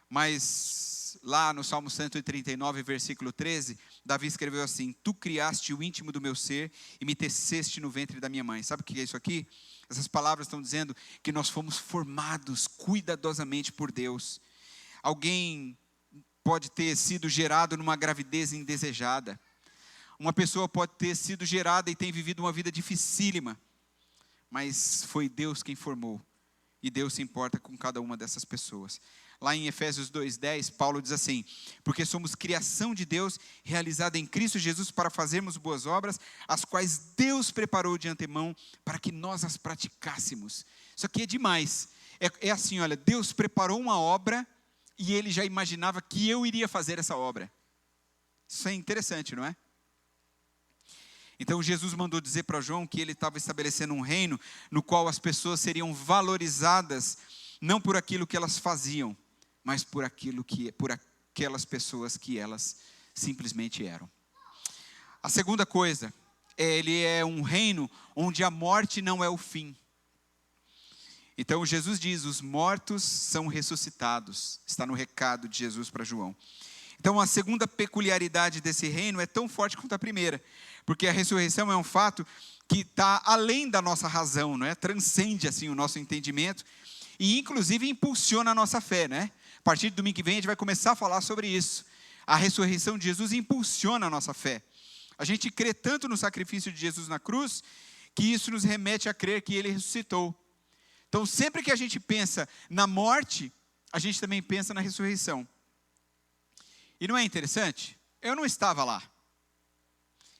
Mas lá no Salmo 139, versículo 13, Davi escreveu assim, tu criaste o íntimo do meu ser e me teceste no ventre da minha mãe. Sabe o que é isso aqui? Essas palavras estão dizendo que nós fomos formados cuidadosamente por Deus. Alguém pode ter sido gerado numa gravidez indesejada. Uma pessoa pode ter sido gerada e tem vivido uma vida dificílima. Mas foi Deus quem formou. E Deus se importa com cada uma dessas pessoas. Lá em Efésios 2:10, Paulo diz assim, porque somos criação de Deus, realizada em Cristo Jesus para fazermos boas obras, as quais Deus preparou de antemão para que nós as praticássemos. Isso aqui é demais. É assim, olha, Deus preparou uma obra e Ele já imaginava que eu iria fazer essa obra. Isso é interessante, não é? Então Jesus mandou dizer para João que ele estava estabelecendo um reino no qual as pessoas seriam valorizadas não por aquilo que elas faziam, mas por aquelas pessoas que elas simplesmente eram. A segunda coisa, ele é um reino onde a morte não é o fim. Então Jesus diz, os mortos são ressuscitados. Está no recado de Jesus para João. Então a segunda peculiaridade desse reino é tão forte quanto a primeira. Porque a ressurreição é um fato que está além da nossa razão, não é? Transcende assim o nosso entendimento. E inclusive impulsiona a nossa fé, né? A partir do domingo que vem a gente vai começar a falar sobre isso. A ressurreição de Jesus impulsiona a nossa fé. A gente crê tanto no sacrifício de Jesus na cruz, que isso nos remete a crer que Ele ressuscitou. Então sempre que a gente pensa na morte, a gente também pensa na ressurreição. E não é interessante? Eu não estava lá.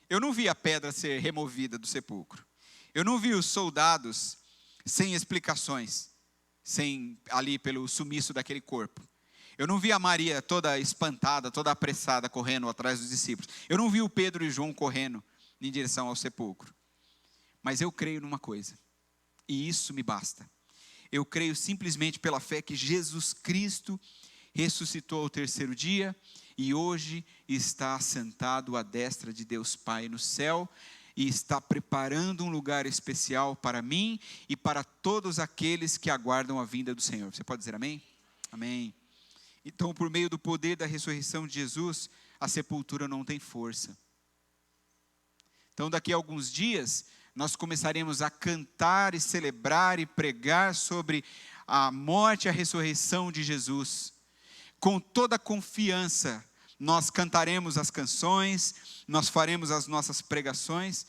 Eu não vi a pedra ser removida do sepulcro. Eu não vi os soldados sem explicações, ali pelo sumiço daquele corpo. Eu não vi a Maria toda espantada, toda apressada, correndo atrás dos discípulos. Eu não vi o Pedro e João correndo em direção ao sepulcro. Mas eu creio numa coisa, e isso me basta. Eu creio simplesmente pela fé que Jesus Cristo ressuscitou ao terceiro dia e hoje está sentado à destra de Deus Pai no céu e está preparando um lugar especial para mim e para todos aqueles que aguardam a vinda do Senhor. Você pode dizer amém? Amém. Então, por meio do poder da ressurreição de Jesus, a sepultura não tem força. Então, daqui a alguns dias, nós começaremos a cantar e celebrar e pregar sobre a morte e a ressurreição de Jesus. Com toda a confiança, nós cantaremos as canções, nós faremos as nossas pregações.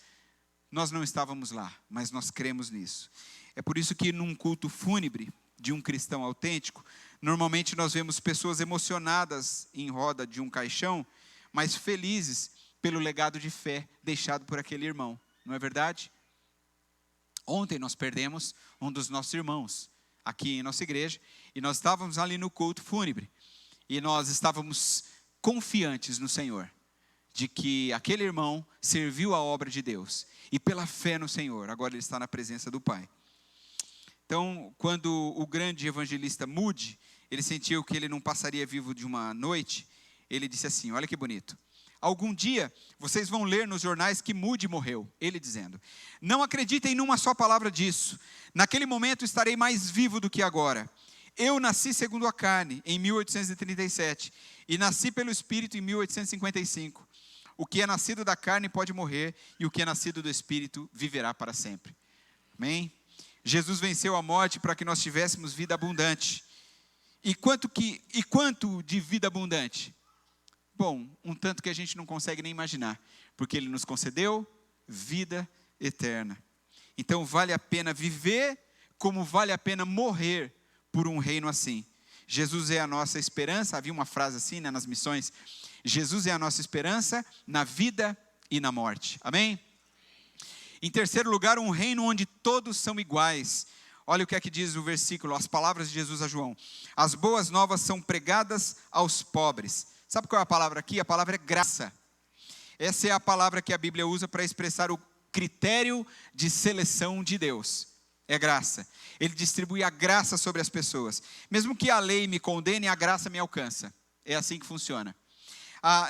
Nós não estávamos lá, mas nós cremos nisso. É por isso que num culto fúnebre de um cristão autêntico, normalmente nós vemos pessoas emocionadas em roda de um caixão, mas felizes pelo legado de fé deixado por aquele irmão. Não é verdade? Ontem nós perdemos um dos nossos irmãos aqui em nossa igreja e nós estávamos ali no culto fúnebre e nós estávamos confiantes no Senhor de que aquele irmão serviu a obra de Deus e pela fé no Senhor, agora ele está na presença do Pai. Então, quando o grande evangelista Moody, ele sentiu que ele não passaria vivo de uma noite, ele disse assim, olha que bonito. Algum dia, vocês vão ler nos jornais que Moody morreu. Ele dizendo, não acreditem numa só palavra disso. Naquele momento estarei mais vivo do que agora. Eu nasci segundo a carne, em 1837, e nasci pelo Espírito em 1855. O que é nascido da carne pode morrer, e o que é nascido do Espírito viverá para sempre. Amém? Jesus venceu a morte para que nós tivéssemos vida abundante. E quanto de vida abundante? Bom, um tanto que a gente não consegue nem imaginar, porque Ele nos concedeu vida eterna. Então vale a pena viver como vale a pena morrer por um reino assim. Jesus é a nossa esperança, havia uma frase assim, né, nas missões, Jesus é a nossa esperança na vida e na morte. Amém? Em terceiro lugar, um reino onde todos são iguais. Olha o que é que diz o versículo, as palavras de Jesus a João. As boas novas são pregadas aos pobres. Sabe qual é a palavra aqui? A palavra é graça. Essa é a palavra que a Bíblia usa para expressar o critério de seleção de Deus. É graça. Ele distribui a graça sobre as pessoas. Mesmo que a lei me condene, a graça me alcança. É assim que funciona.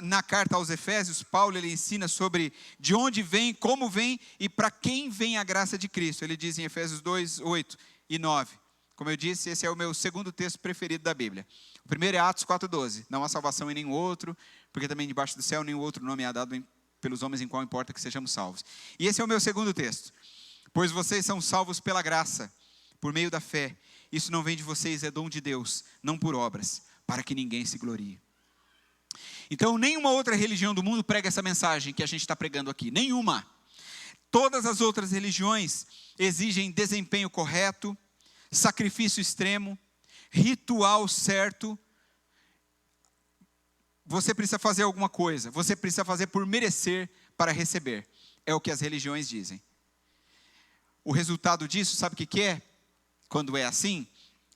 Na carta aos Efésios, Paulo ele ensina sobre de onde vem, como vem e para quem vem a graça de Cristo. Ele diz em Efésios 2, 8 e 9. Como eu disse, esse é o meu segundo texto preferido da Bíblia. O primeiro é Atos 4,12. Não há salvação em nenhum outro, porque também debaixo do céu nenhum outro nome é dado pelos homens em qual importa que sejamos salvos. E esse é o meu segundo texto. Pois vocês são salvos pela graça, por meio da fé. Isso não vem de vocês, é dom de Deus, não por obras, para que ninguém se glorie. Então, nenhuma outra religião do mundo prega essa mensagem que a gente está pregando aqui. Nenhuma. Todas as outras religiões exigem desempenho correto, sacrifício extremo, ritual certo. Você precisa fazer alguma coisa. Você precisa fazer por merecer para receber. É o que as religiões dizem. O resultado disso, sabe o que é? Quando é assim,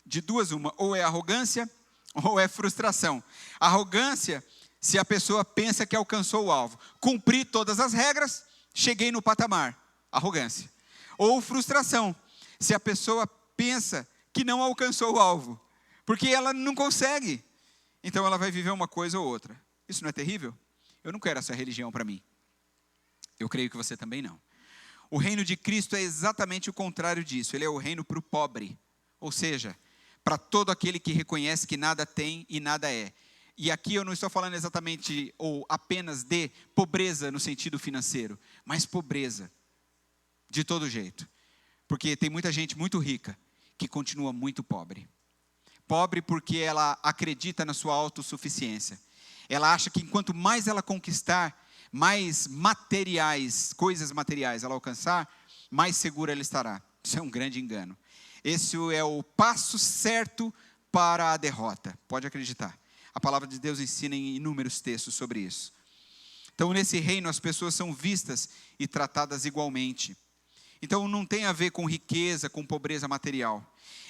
de duas uma. Ou é arrogância, ou é frustração. Arrogância, se a pessoa pensa que alcançou o alvo. Cumpri todas as regras, cheguei no patamar. Arrogância. Ou frustração, se a pessoa pensa que não alcançou o alvo. Porque ela não consegue. Então ela vai viver uma coisa ou outra. Isso não é terrível? Eu não quero essa religião para mim. Eu creio que você também não. O reino de Cristo é exatamente o contrário disso. Ele é o reino para o pobre. Ou seja, para todo aquele que reconhece que nada tem e nada é. E aqui eu não estou falando exatamente ou apenas de pobreza no sentido financeiro, mas pobreza de todo jeito. Porque tem muita gente muito rica que continua muito pobre. Pobre porque ela acredita na sua autossuficiência. Ela acha que enquanto mais ela conquistar, mais materiais, coisas materiais ela alcançar, mais segura ela estará. Isso é um grande engano. Esse é o passo certo para a derrota. Pode acreditar. A palavra de Deus ensina em inúmeros textos sobre isso. Então, nesse reino, as pessoas são vistas e tratadas igualmente. Então, não tem a ver com riqueza, com pobreza material.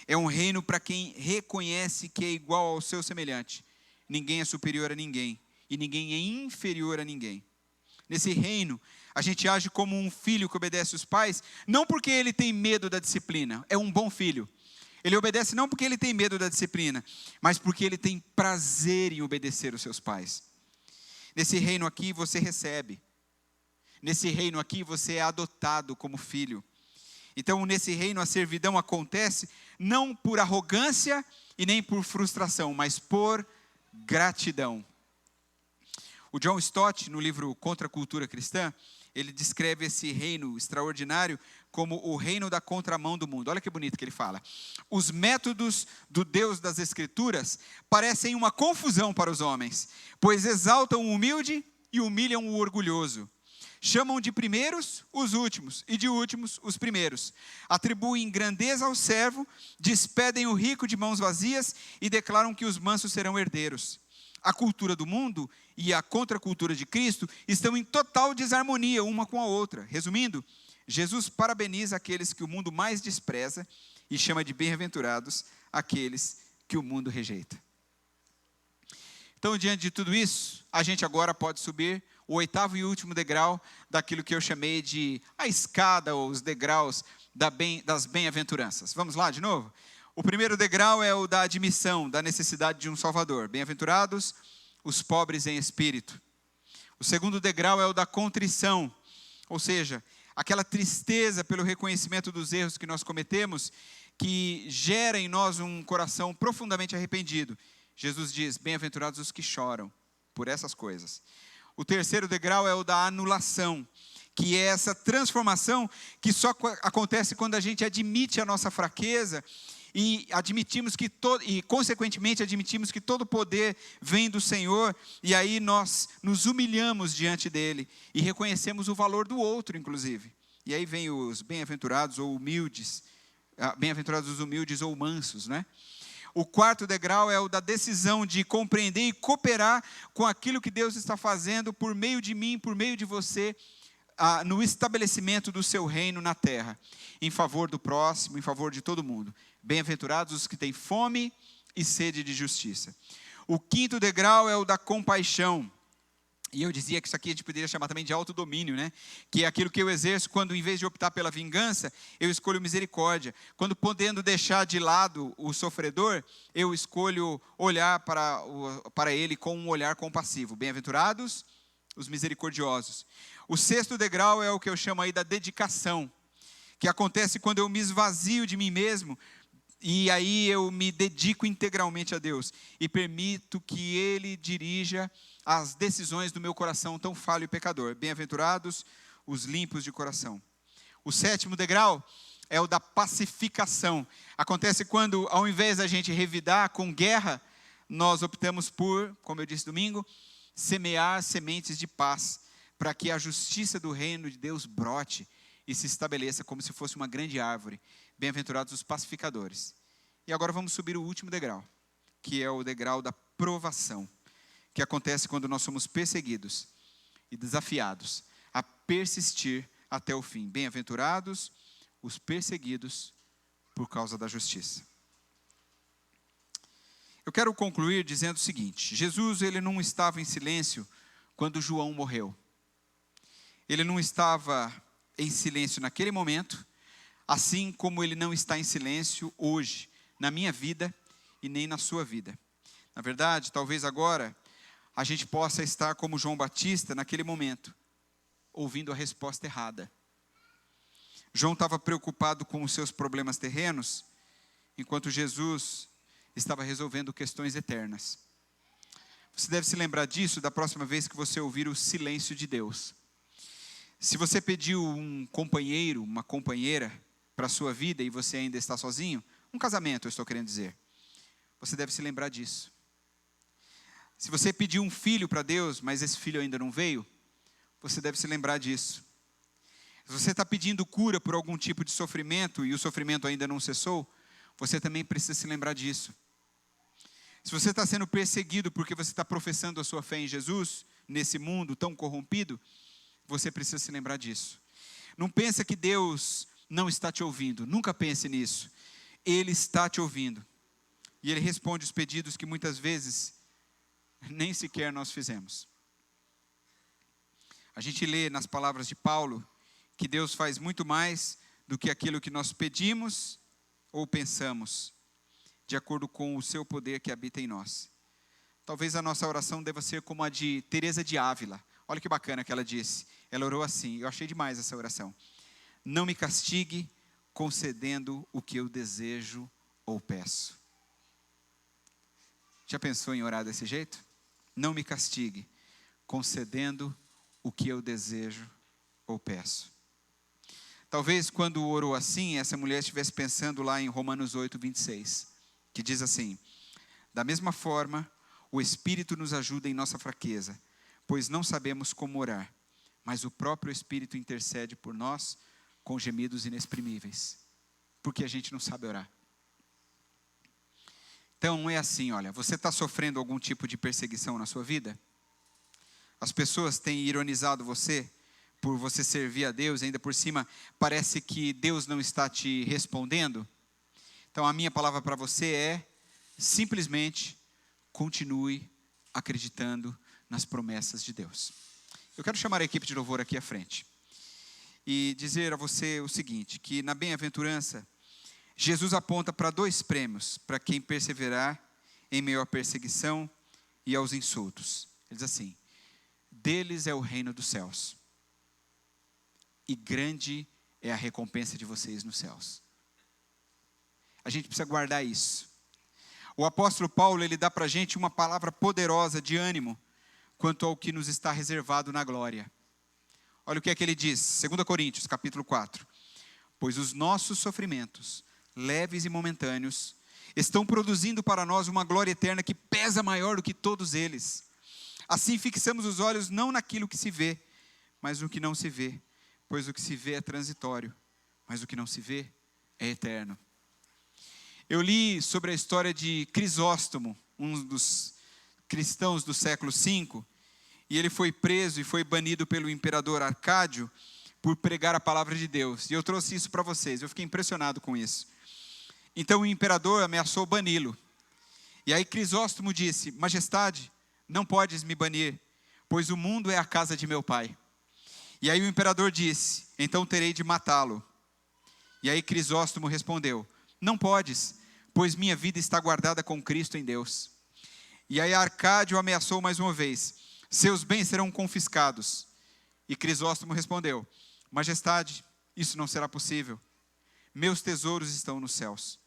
É um reino para quem reconhece que é igual ao seu semelhante. Ninguém é superior a ninguém e ninguém é inferior a ninguém. Nesse reino, a gente age como um filho que obedece os pais, não porque ele tem medo da disciplina, é um bom filho. Ele obedece não porque ele tem medo da disciplina, mas porque ele tem prazer em obedecer os seus pais. Nesse reino aqui você recebe. Nesse reino aqui você é adotado como filho. Então, nesse reino, a servidão acontece não por arrogância e nem por frustração, mas por gratidão. O John Stott, no livro Contra a Cultura Cristã, ele descreve esse reino extraordinário como o reino da contramão do mundo. Olha que bonito que ele fala. Os métodos do Deus das Escrituras parecem uma confusão para os homens, pois exaltam o humilde e humilham o orgulhoso. Chamam de primeiros os últimos, e de últimos os primeiros. Atribuem grandeza ao servo, despedem o rico de mãos vazias e declaram que os mansos serão herdeiros. A cultura do mundo e a contracultura de Cristo estão em total desarmonia uma com a outra. Resumindo, Jesus parabeniza aqueles que o mundo mais despreza e chama de bem-aventurados aqueles que o mundo rejeita. Então, diante de tudo isso, a gente agora pode subir o 8º e último degrau daquilo que eu chamei de a escada ou os degraus das bem-aventuranças. Vamos lá de novo? O primeiro degrau é o da admissão da necessidade de um Salvador. Bem-aventurados os pobres em espírito. O segundo degrau é o da contrição, ou seja, aquela tristeza pelo reconhecimento dos erros que nós cometemos, que gera em nós um coração profundamente arrependido. Jesus diz, bem-aventurados os que choram por essas coisas. O terceiro degrau é o da anulação, que é essa transformação que só acontece quando a gente admite a nossa fraqueza e consequentemente admitimos que todo poder vem do Senhor, e aí nós nos humilhamos diante dele e reconhecemos o valor do outro, inclusive. E aí vem os bem-aventurados ou humildes, bem-aventurados os humildes ou mansos, né? O quarto degrau é o da decisão de compreender e cooperar com aquilo que Deus está fazendo por meio de mim, por meio de você, no estabelecimento do seu reino na terra, em favor do próximo, em favor de todo mundo. Bem-aventurados os que têm fome e sede de justiça. O quinto degrau é o da compaixão. E eu dizia que isso aqui a gente poderia chamar também de autodomínio, né? Que é aquilo que eu exerço quando, em vez de optar pela vingança, eu escolho misericórdia. Quando, podendo deixar de lado o sofredor, eu escolho olhar para ele com um olhar compassivo. Bem-aventurados os misericordiosos. O sexto degrau é o que eu chamo aí da dedicação, que acontece quando eu me esvazio de mim mesmo, e aí eu me dedico integralmente a Deus, e permito que Ele dirija as decisões do meu coração tão falho e pecador. Bem-aventurados os limpos de coração. O sétimo degrau é o da pacificação. Acontece quando, ao invés da gente revidar com guerra, nós optamos por, como eu disse domingo, semear sementes de paz, para que a justiça do reino de Deus brote e se estabeleça como se fosse uma grande árvore. Bem-aventurados os pacificadores. E agora vamos subir o último degrau, que é o degrau da provação, que acontece quando nós somos perseguidos e desafiados a persistir até o fim. Bem-aventurados os perseguidos por causa da justiça. Eu quero concluir dizendo o seguinte: Jesus, ele não estava em silêncio quando João morreu. Ele não estava em silêncio naquele momento, assim como ele não está em silêncio hoje, na minha vida e nem na sua vida. Na verdade, talvez agora a gente possa estar como João Batista naquele momento, ouvindo a resposta errada. João estava preocupado com os seus problemas terrenos, enquanto Jesus estava resolvendo questões eternas. Você deve se lembrar disso da próxima vez que você ouvir o silêncio de Deus. Se você pediu um companheiro, uma companheira para a sua vida e você ainda está sozinho, um casamento, eu estou querendo dizer, você deve se lembrar disso. Se você pediu um filho para Deus, mas esse filho ainda não veio, você deve se lembrar disso. Se você está pedindo cura por algum tipo de sofrimento e o sofrimento ainda não cessou, você também precisa se lembrar disso. Se você está sendo perseguido porque você está professando a sua fé em Jesus, nesse mundo tão corrompido, você precisa se lembrar disso. Não pensa que Deus não está te ouvindo, nunca pense nisso. Ele está te ouvindo. E Ele responde os pedidos que muitas vezes nem sequer nós fizemos. A gente lê nas palavras de Paulo que Deus faz muito mais do que aquilo que nós pedimos ou pensamos, de acordo com o seu poder que habita em nós. Talvez a nossa oração deva ser como a de Teresa de Ávila. Olha que bacana que ela disse. Ela orou assim, eu achei demais essa oração. Não me castigue concedendo o que eu desejo ou peço. Já pensou em orar desse jeito? Não me castigue concedendo o que eu desejo ou peço. Talvez quando orou assim, essa mulher estivesse pensando lá em Romanos 8, 26, que diz assim: da mesma forma, o Espírito nos ajuda em nossa fraqueza, pois não sabemos como orar, mas o próprio Espírito intercede por nós com gemidos inexprimíveis, porque a gente não sabe orar. Então é assim, olha, você está sofrendo algum tipo de perseguição na sua vida? As pessoas têm ironizado você por você servir a Deus, ainda por cima parece que Deus não está te respondendo. Então a minha palavra para você é, simplesmente, continue acreditando nas promessas de Deus. Eu quero chamar a equipe de louvor aqui à frente e dizer a você o seguinte, que na bem-aventurança, Jesus aponta para 2 prêmios, para quem perseverar em meio à perseguição e aos insultos. Ele diz assim: deles é o reino dos céus, e grande é a recompensa de vocês nos céus. A gente precisa guardar isso. O apóstolo Paulo, ele dá para a gente uma palavra poderosa de ânimo, quanto ao que nos está reservado na glória. Olha o que é que ele diz, 2 Coríntios, capítulo 4. Pois os nossos sofrimentos, leves e momentâneos, estão produzindo para nós uma glória eterna que pesa maior do que todos eles. Assim fixamos os olhos não naquilo que se vê, mas no que não se vê. Pois o que se vê é transitório, mas o que não se vê é eterno. Eu li sobre a história de Crisóstomo, um dos cristãos do século V, e ele foi preso e foi banido pelo imperador Arcádio por pregar a palavra de Deus. E eu trouxe isso para vocês, eu fiquei impressionado com isso. Então o imperador ameaçou bani-lo. E aí Crisóstomo disse: majestade, não podes me banir, pois o mundo é a casa de meu pai. E aí o imperador disse: então terei de matá-lo. E aí Crisóstomo respondeu: não podes, pois minha vida está guardada com Cristo em Deus. E aí Arcádio ameaçou mais uma vez: seus bens serão confiscados. E Crisóstomo respondeu: majestade, isso não será possível. Meus tesouros estão nos céus.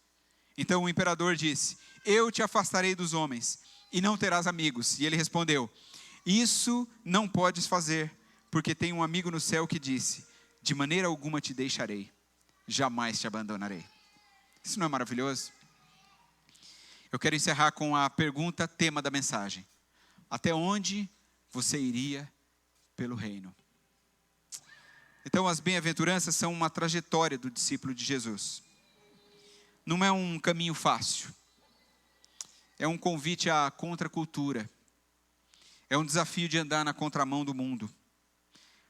Então o imperador disse: eu te afastarei dos homens, e não terás amigos. E ele respondeu: isso não podes fazer, porque tem um amigo no céu que disse: de maneira alguma te deixarei, jamais te abandonarei. Isso não é maravilhoso? Eu quero encerrar com a pergunta tema da mensagem: até onde você iria pelo reino? Então as bem-aventuranças são uma trajetória do discípulo de Jesus. Não é um caminho fácil. É um convite à contracultura. É um desafio de andar na contramão do mundo.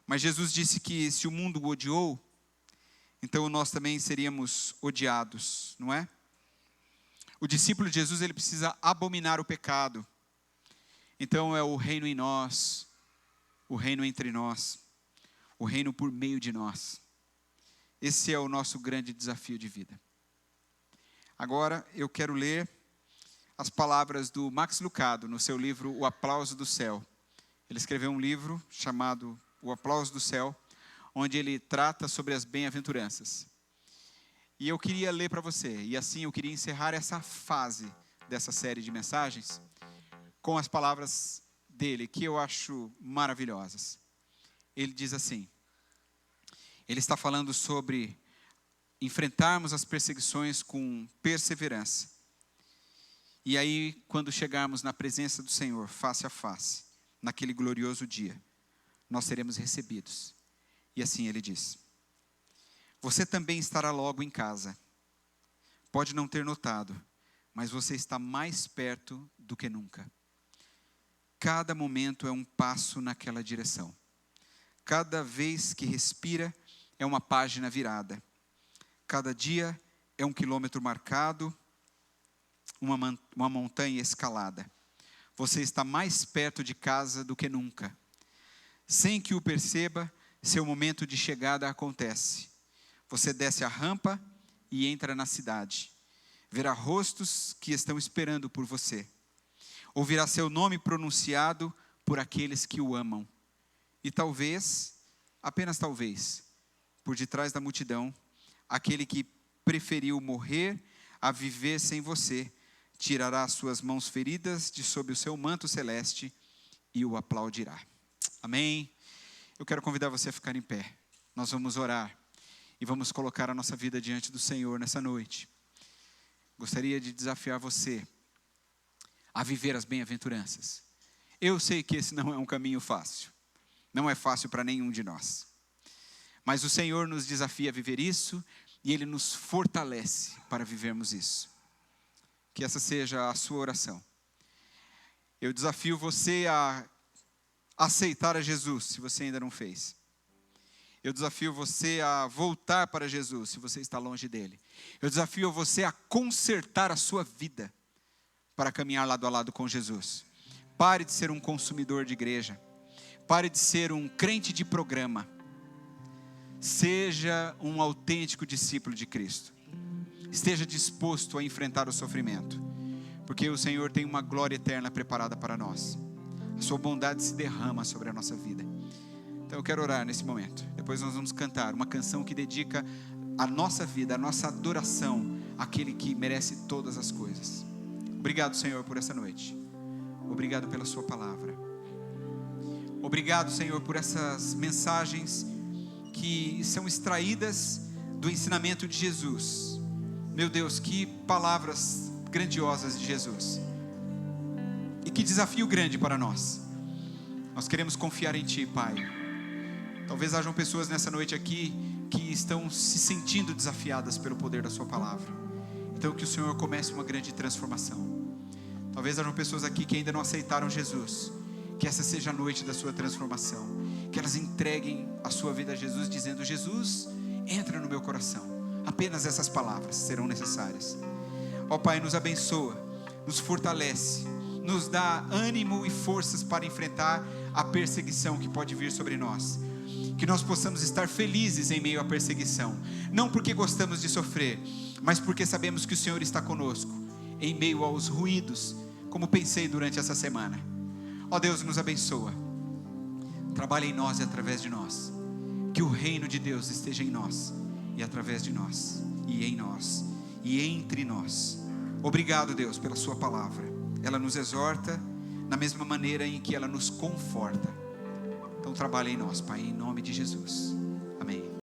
Mas Jesus disse que se o mundo o odiou, então nós também seríamos odiados, não é? O discípulo de Jesus, ele precisa abominar o pecado. Então é o reino em nós, o reino entre nós, o reino por meio de nós. Esse é o nosso grande desafio de vida. Agora eu quero ler as palavras do Max Lucado no seu livro O Aplauso do Céu. Ele escreveu um livro chamado O Aplauso do Céu, onde ele trata sobre as bem-aventuranças. E eu queria ler para você, e assim eu queria encerrar essa fase dessa série de mensagens com as palavras dele, que eu acho maravilhosas. Ele diz assim, ele está falando sobre enfrentarmos as perseguições com perseverança. E aí, quando chegarmos na presença do Senhor, face a face, naquele glorioso dia, nós seremos recebidos. E assim ele diz: você também estará logo em casa. Pode não ter notado, mas você está mais perto do que nunca. Cada momento é um passo naquela direção. Cada vez que respira é uma página virada. Cada dia é um quilômetro marcado, uma montanha escalada. Você está mais perto de casa do que nunca. Sem que o perceba, seu momento de chegada acontece. Você desce a rampa e entra na cidade. Verá rostos que estão esperando por você. Ouvirá seu nome pronunciado por aqueles que o amam. E talvez, apenas talvez, por detrás da multidão, aquele que preferiu morrer a viver sem você, tirará as suas mãos feridas de sob o seu manto celeste e o aplaudirá. Amém? Eu quero convidar você a ficar em pé. Nós vamos orar e vamos colocar a nossa vida diante do Senhor nessa noite. Gostaria de desafiar você a viver as bem-aventuranças. Eu sei que esse não é um caminho fácil. Não é fácil para nenhum de nós. Mas o Senhor nos desafia a viver isso e Ele nos fortalece para vivermos isso. Que essa seja a sua oração. Eu desafio você a aceitar a Jesus, se você ainda não fez. Eu desafio você a voltar para Jesus, se você está longe dele. Eu desafio você a consertar a sua vida para caminhar lado a lado com Jesus. Pare de ser um consumidor de igreja. Pare de ser um crente de programa. Seja um autêntico discípulo de Cristo. Esteja disposto a enfrentar o sofrimento, porque o Senhor tem uma glória eterna preparada para nós. A sua bondade se derrama sobre a nossa vida. Então eu quero orar nesse momento. Depois nós vamos cantar uma canção que dedica a nossa vida, a nossa adoração àquele que merece todas as coisas. Obrigado, Senhor, por essa noite. Obrigado pela sua palavra. Obrigado, Senhor, por essas mensagens que são extraídas do ensinamento de Jesus. Meu Deus, que palavras grandiosas de Jesus. E que desafio grande para nós. Nós queremos confiar em Ti, Pai. Talvez hajam pessoas nessa noite aqui que estão se sentindo desafiadas pelo poder da Sua palavra. Então que o Senhor comece uma grande transformação. Talvez hajam pessoas aqui que ainda não aceitaram Jesus. Que essa seja a noite da sua transformação. Que elas entreguem a sua vida a Jesus, dizendo: Jesus, entra no meu coração. Apenas essas palavras serão necessárias. Ó Pai, nos abençoa, nos fortalece, nos dá ânimo e forças para enfrentar a perseguição que pode vir sobre nós. Que nós possamos estar felizes em meio à perseguição. Não porque gostamos de sofrer, mas porque sabemos que o Senhor está conosco, em meio aos ruídos, como pensei durante essa semana. Ó Deus, nos abençoa. Trabalhe em nós e através de nós. Que o reino de Deus esteja em nós e através de nós, e em nós, e entre nós. Obrigado, Deus, pela sua palavra. Ela nos exorta na mesma maneira em que ela nos conforta. Então trabalhe em nós, Pai, em nome de Jesus. Amém.